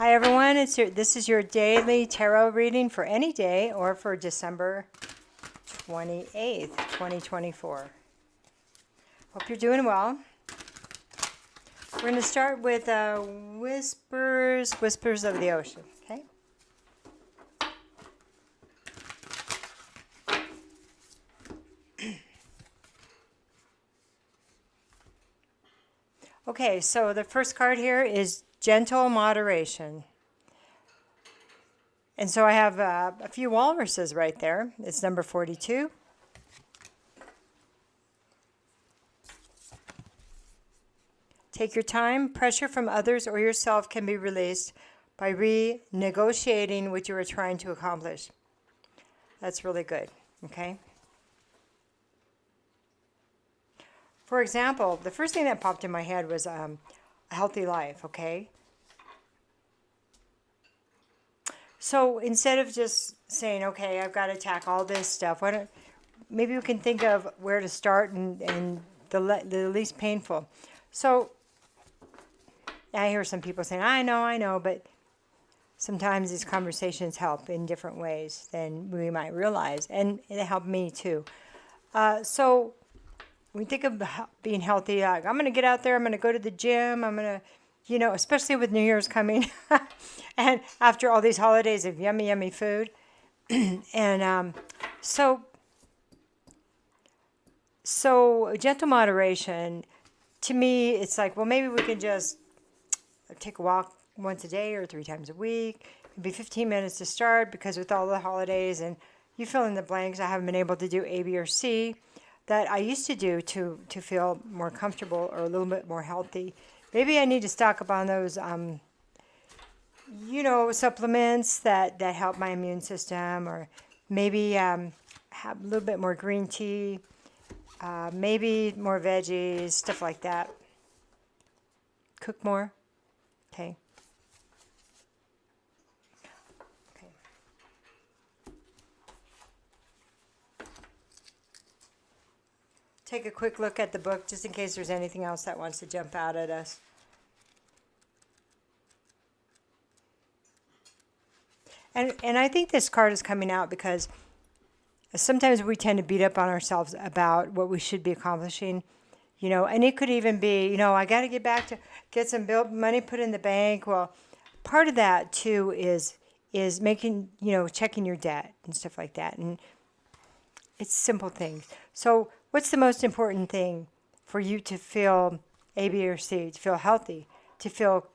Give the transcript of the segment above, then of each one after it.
Hi everyone, this is your daily tarot reading for any day or for December 28th, 2024. Hope you're doing well. We're going to start with Whispers of the Ocean, okay? Okay, so the first card here is Gentle Moderation. And so I have a few walruses right there. It's number 42. Take your time. Pressure from others or yourself can be released by renegotiating what you are trying to accomplish. That's really good, okay? For example, the first thing that popped in my head was a healthy life, okay? So instead of just saying, okay, I've got to tackle all this stuff, maybe we can think of where to start and the least painful. So I hear some people saying, I know, but sometimes these conversations help in different ways than we might realize, and it helped me too. So when we think of being healthy, like, I'm going to get out there, I'm going to go to the gym, I'm going to, especially with New Year's coming, and after all these holidays of yummy, yummy food. And so gentle moderation, to me, it's like, well, maybe we can just take a walk once a day or 3 times a week. It'd be 15 minutes to start, because with all the holidays and you fill in the blanks, I haven't been able to do A, B, or C that I used to do to feel more comfortable or a little bit more healthy. Maybe I need to stock up on those, supplements that help my immune system, or maybe have a little bit more green tea, maybe more veggies, stuff like that. Cook more. Okay. Take a quick look at the book just in case there's anything else that wants to jump out at us. And I think this card is coming out because sometimes we tend to beat up on ourselves about what we should be accomplishing, and it could even be, I got to get back to get some money put in the bank. Well, part of that too is making, checking your debt and stuff like that. And it's simple things. So what's the most important thing for you to feel A, B, or C, to feel healthy, to feel,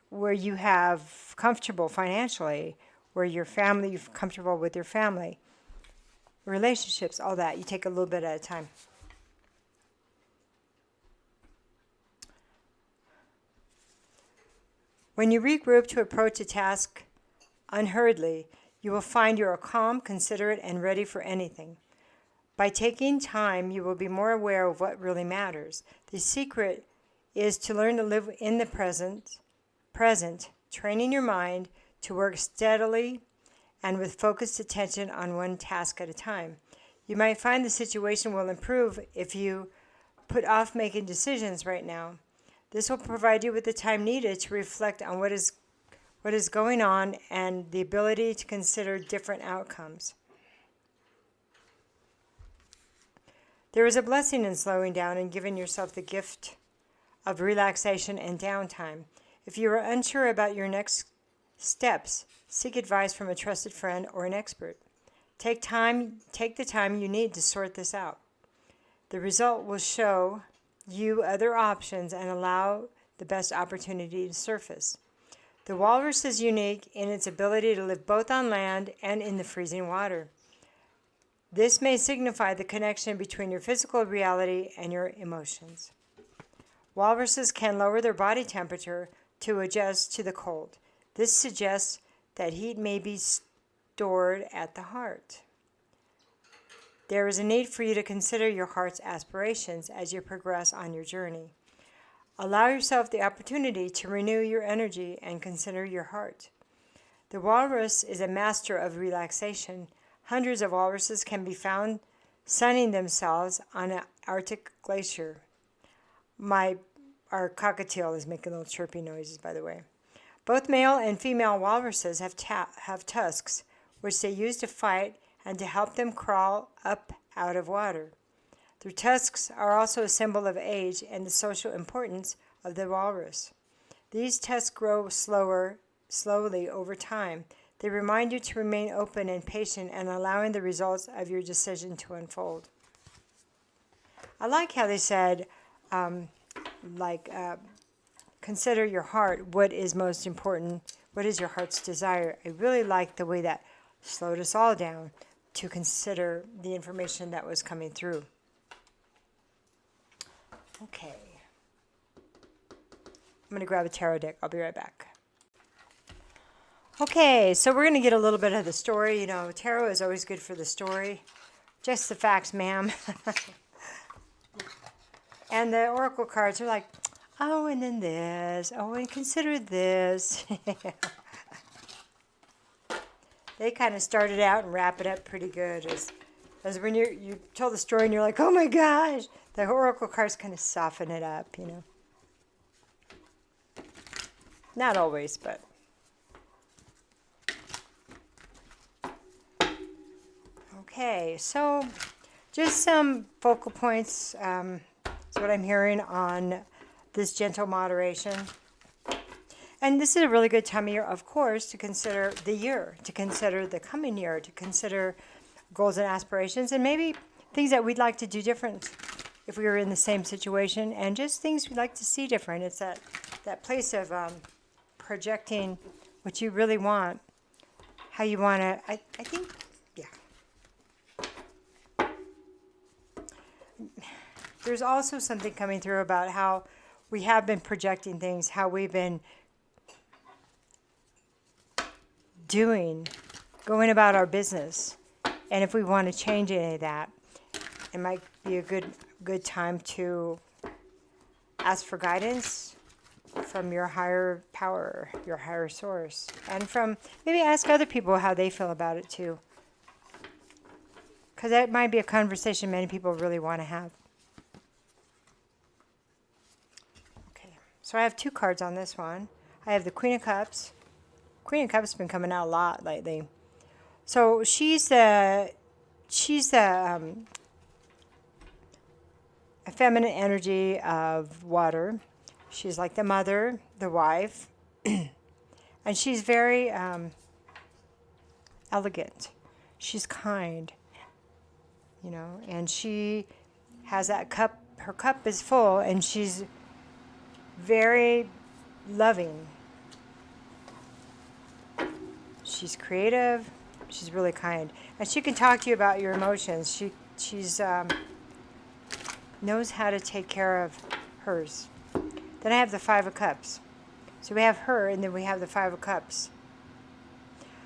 where you have comfortable financially, where you're comfortable with your family, relationships, all that. You take a little bit at a time. When you regroup to approach a task unhurriedly, you will find you are calm, considerate, and ready for anything. By taking time, you will be more aware of what really matters. The secret is to learn to live in the present, training your mind to work steadily and with focused attention on one task at a time. You might find the situation will improve if you put off making decisions right now. This will provide you with the time needed to reflect on what is going on and the ability to consider different outcomes. There is a blessing in slowing down and giving yourself the gift of relaxation and downtime. If you are unsure about your next steps, seek advice from a trusted friend or an expert. Take the time you need to sort this out. The result will show you other options and allow the best opportunity to surface. The walrus is unique in its ability to live both on land and in the freezing water. This may signify the connection between your physical reality and your emotions. Walruses can lower their body temperature to adjust to the cold. This suggests that heat may be stored at the heart. There is a need for you to consider your heart's aspirations as you progress on your journey. Allow yourself the opportunity to renew your energy and consider your heart. The walrus is a master of relaxation. Hundreds of walruses can be found sunning themselves on an Arctic glacier. My Our cockatiel is making little chirpy noises, by the way. Both male and female walruses have tusks, which they use to fight and to help them crawl up out of water. Their tusks are also a symbol of age and the social importance of the walrus. These tusks grow slowly over time. They remind you to remain open and patient and allowing the results of your decision to unfold. I like how they said, consider your heart, what is most important, what is your heart's desire. I really like the way that slowed us all down to consider the information that was coming through. Okay. I'm going to grab a tarot deck. I'll be right back. Okay, so we're going to get a little bit of the story. You know, tarot is always good for the story. Just the facts, ma'am. And the oracle cards are like, oh, and then this. Oh, and consider this. They kind of start it out and wrap it up pretty good. As when you tell the story and you're like, oh my gosh. The oracle cards kind of soften it up, you know. Not always, but. Okay, so just some focal points. Is what I'm hearing on this gentle moderation. And this is a really good time of year, of course, to consider the year, to consider the coming year, to consider goals and aspirations, and maybe things that we'd like to do different if we were in the same situation, and just things we'd like to see different. It's that place of projecting what you really want, how you want to, I think, yeah. There's also something coming through about how we have been projecting things, how we've been going about our business. And if we want to change any of that, it might be a good time to ask for guidance from your higher power, your higher source. And from maybe ask other people how they feel about it too. Because that might be a conversation many people really want to have. So I have two cards on this one. I have the Queen of Cups. Queen of Cups has been coming out a lot lately. So she's a feminine energy of water. She's like the mother, the wife, and she's very elegant. She's kind, you know, and she has that cup. Her cup is full, and she's very loving. She's creative. She's really kind, and she can talk to you about your emotions. She's knows how to take care of hers. Then I have the Five of Cups. So we have her, and then we have the Five of Cups.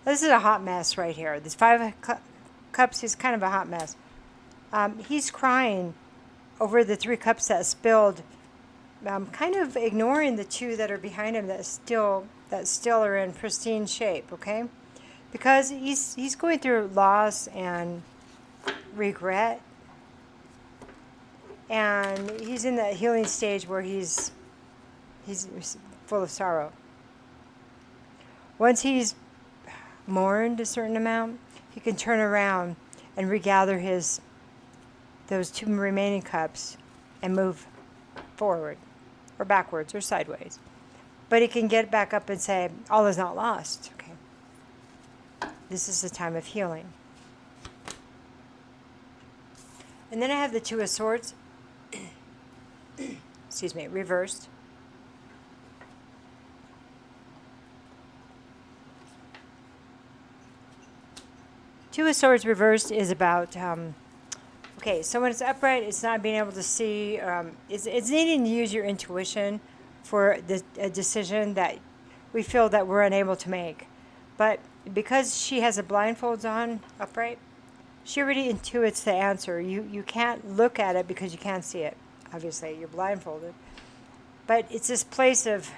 This is a hot mess right here. This Five of Cups is kind of a hot mess. He's crying over the 3 cups that spilled. Kind of ignoring the 2 that are behind him that still are in pristine shape, okay? Because he's going through loss and regret, and he's in that healing stage where he's full of sorrow. Once he's mourned a certain amount, he can turn around and regather those 2 remaining cups and move forward. Or backwards or sideways. But he can get back up and say, all is not lost. Okay. This is the time of healing. And then I have the Two of Swords. Excuse me, reversed. Two of Swords reversed is about okay, so when it's upright, it's not being able to see. It's needing to use your intuition for a decision that we feel that we're unable to make. But because she has the blindfolds on upright, she already intuits the answer. You can't look at it because you can't see it. Obviously, you're blindfolded. But it's this place of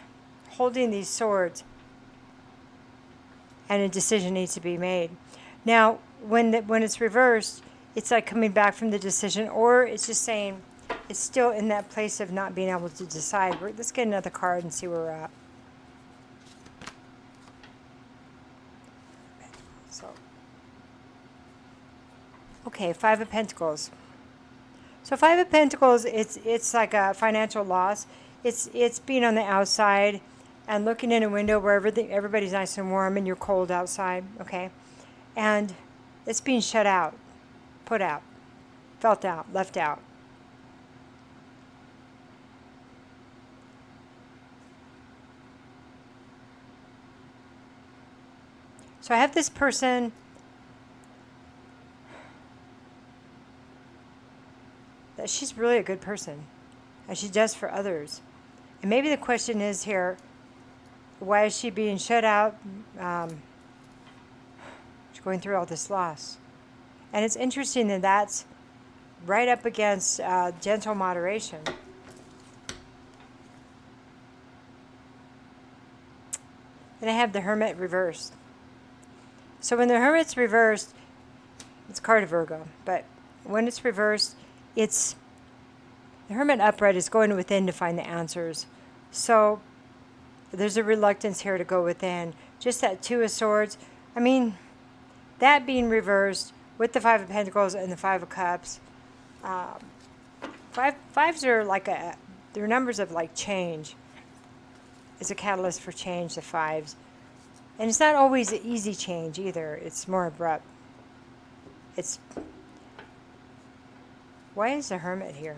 holding these swords, and a decision needs to be made. Now, when it's reversed, it's like coming back from the decision, or it's just saying, it's still in that place of not being able to decide. Let's get another card and see where we're at. So, okay, Five of Pentacles. So Five of Pentacles, it's like a financial loss. It's being on the outside and looking in a window where everybody's nice and warm and you're cold outside, okay? And it's being shut out, put out, felt out, left out. So I have this person that she's really a good person, and she does for others. And maybe the question is here, why is she being shut out? She's going through all this loss. And it's interesting that that's right up against gentle moderation. And I have the Hermit reversed. So when the Hermit's reversed, it's card of Virgo, but when it's reversed, it's the Hermit upright is going within to find the answers. So there's a reluctance here to go within. Just that Two of Swords. I mean, that being reversed with the Five of Pentacles and the Five of Cups. Fives are like they're numbers of like change. It's a catalyst for change, the fives. And it's not always easy change either. It's more abrupt. Why is the Hermit here?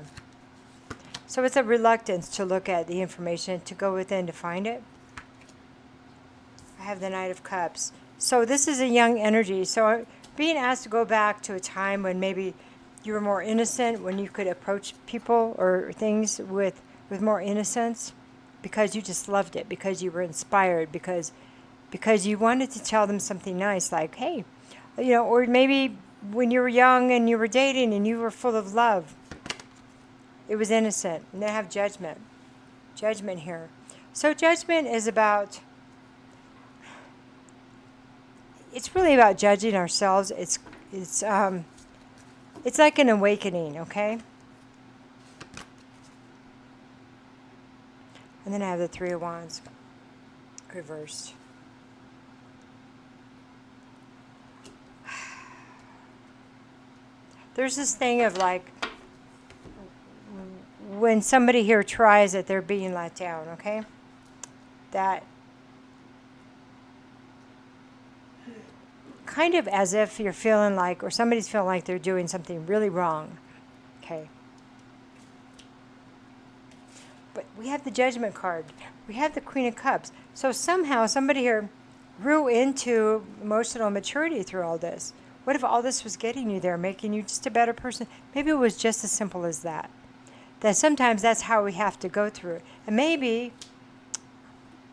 So it's a reluctance to look at the information, to go within to find it. I have the Knight of Cups. So this is a young energy. So being asked to go back to a time when maybe you were more innocent, when you could approach people or things with more innocence, because you just loved it, because you were inspired, because you wanted to tell them something nice, like, hey, or maybe when you were young and you were dating and you were full of love, it was innocent. And then I have Judgment. Judgment here. So Judgment is about, it's really about judging ourselves. It's like an awakening, okay? And then I have the Three of Wands reversed. There's this thing of like, when somebody here tries it, they're being let down, okay? That kind of as if you're feeling like, or somebody's feeling like they're doing something really wrong, okay? But we have the Judgment card. We have the Queen of Cups. So somehow somebody here grew into emotional maturity through all this. What if all this was getting you there, making you just a better person? Maybe it was just as simple as that. That sometimes that's how we have to go through it. And maybe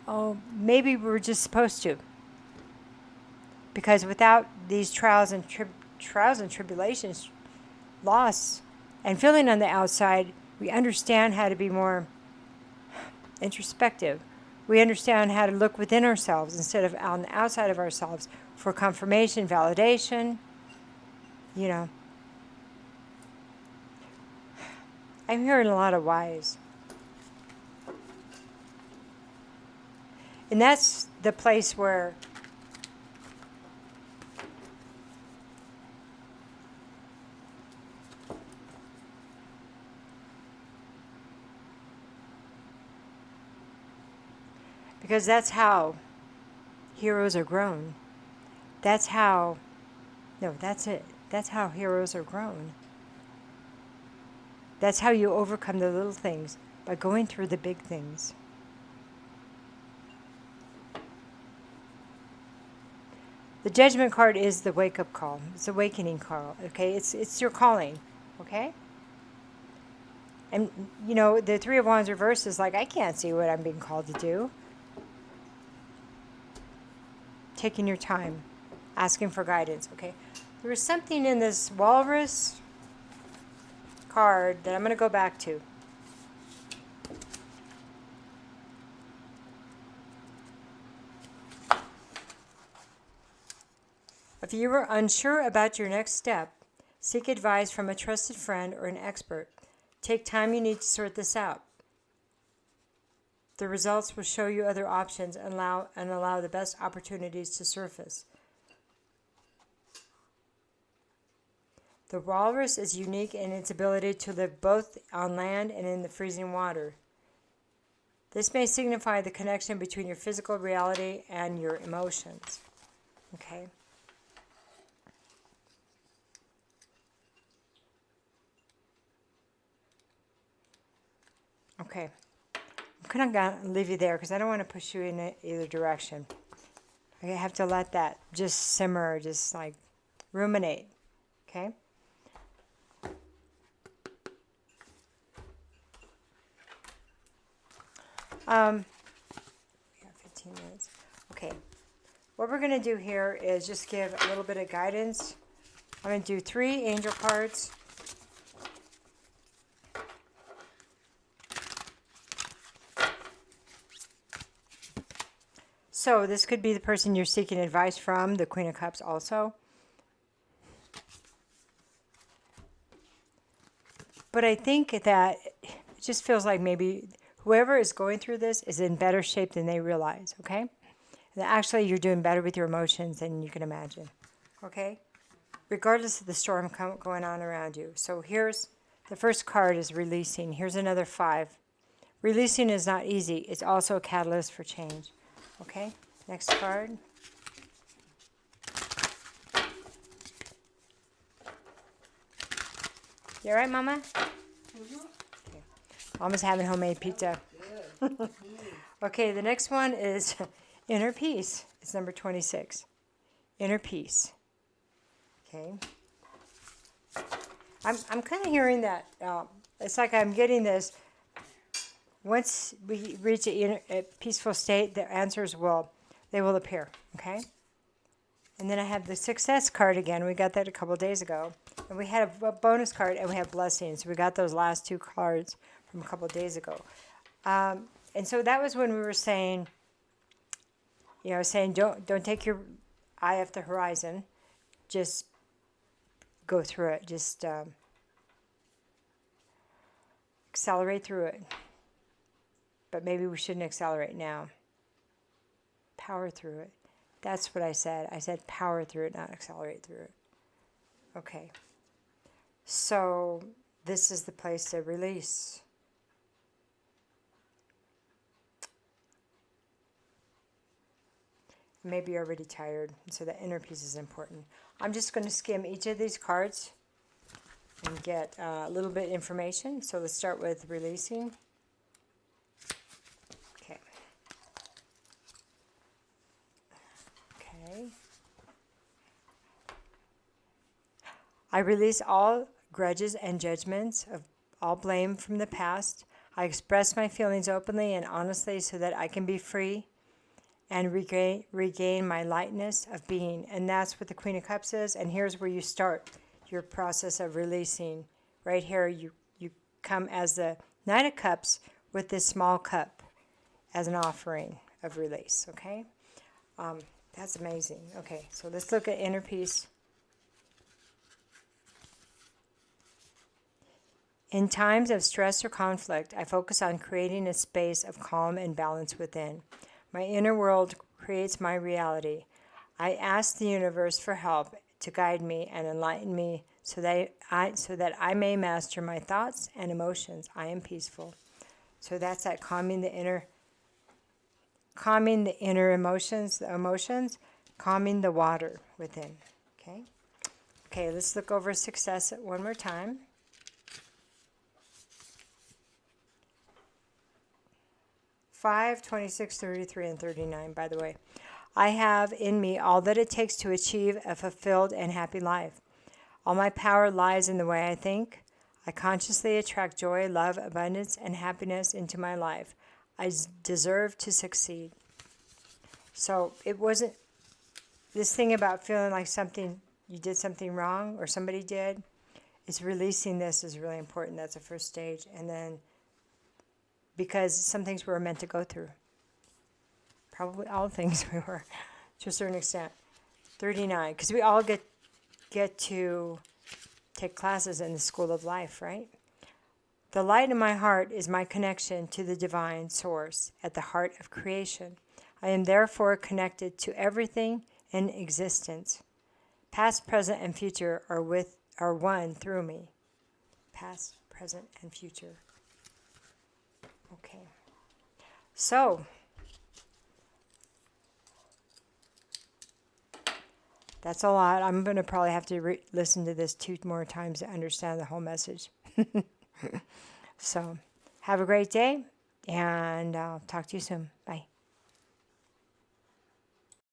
we're just supposed to. Because without these trials and tribulations, loss, and feeling on the outside, we understand how to be more introspective. We understand how to look within ourselves instead of on the outside of ourselves for confirmation, validation, I'm hearing a lot of whys. And that's the place where because that's how heroes are grown. That's how heroes are grown. That's how you overcome the little things, by going through the big things. The Judgment card is the wake-up call. It's a awakening call, okay? It's your calling, okay? And, the Three of Wands reversed is like, I can't see what I'm being called to do. Taking your time, asking for guidance, okay? There was something in this Walrus card that I'm going to go back to. If you are unsure about your next step, seek advice from a trusted friend or an expert. Take time you need to sort this out. The results will show you other options and allow the best opportunities to surface. The walrus is unique in its ability to live both on land and in the freezing water. This may signify the connection between your physical reality and your emotions. Okay? Okay. I'm going to leave you there because I don't want to push you in either direction. I have to let that just simmer, just like ruminate. Okay? We have 15 minutes. Okay. What we're going to do here is just give a little bit of guidance. I'm going to do 3 angel cards. So this could be the person you're seeking advice from, the Queen of Cups also. But I think that it just feels like maybe whoever is going through this is in better shape than they realize, okay? And actually, you're doing better with your emotions than you can imagine, okay? Regardless of the storm going on around you. So here's the first card is releasing. Here's another 5. Releasing is not easy. It's also a catalyst for change. Okay, next card. You all right, Mama? Okay. Mama's having homemade pizza. Okay, the next one is inner peace. It's number 26. Inner peace. Okay. I'm kind of hearing that. It's like I'm getting this. Once we reach a peaceful state, the answers will appear, okay? And then I have the success card again. We got that a couple days ago. And we had a bonus card, and we have blessings. We got those last 2 cards from a couple days ago. And so that was when we were saying, don't take your eye off the horizon. Just go through it. Just accelerate through it. But maybe we shouldn't accelerate now. Power through it. That's what I said. I said power through it, not accelerate through it. Okay. So this is the place to release. Maybe you're already tired, so the inner peace is important. I'm just going to skim each of these cards and get a little bit of information. So let's start with releasing. I release all grudges and judgments of all blame from the past. I express my feelings openly and honestly so that I can be free and regain my lightness of being. And that's what the Queen of Cups is. And here's where you start your process of releasing. Right here, you come as the Knight of Cups with this small cup as an offering of release, okay? That's amazing. Okay, so let's look at inner peace. In times of stress or conflict, I focus on creating a space of calm and balance within. My inner world creates my reality. I ask the universe for help to guide me and enlighten me so that I may master my thoughts and emotions. I am peaceful. So that's that calming the inner emotions, calming the water within. Okay, let's look over success one more time. 5, 26, 33, and 39, by the way. I have in me all that it takes to achieve a fulfilled and happy life. All my power lies in the way I think. I consciously attract joy, love, abundance, and happiness into my life. I deserve to succeed. So it wasn't this thing about feeling like you did something wrong or somebody did. It's releasing this is really important. That's the first stage. And then because some things we were meant to go through. Probably all things we were, to a certain extent. 39, because we all get to take classes in the school of life, right? The light in my heart is my connection to the divine source at the heart of creation. I am therefore connected to everything in existence. Past, present, and future are one through me. Past, present, and future. Okay. So, that's a lot. I'm going to probably have to listen to this 2 more times to understand the whole message. So, have a great day, and I'll talk to you soon. Bye.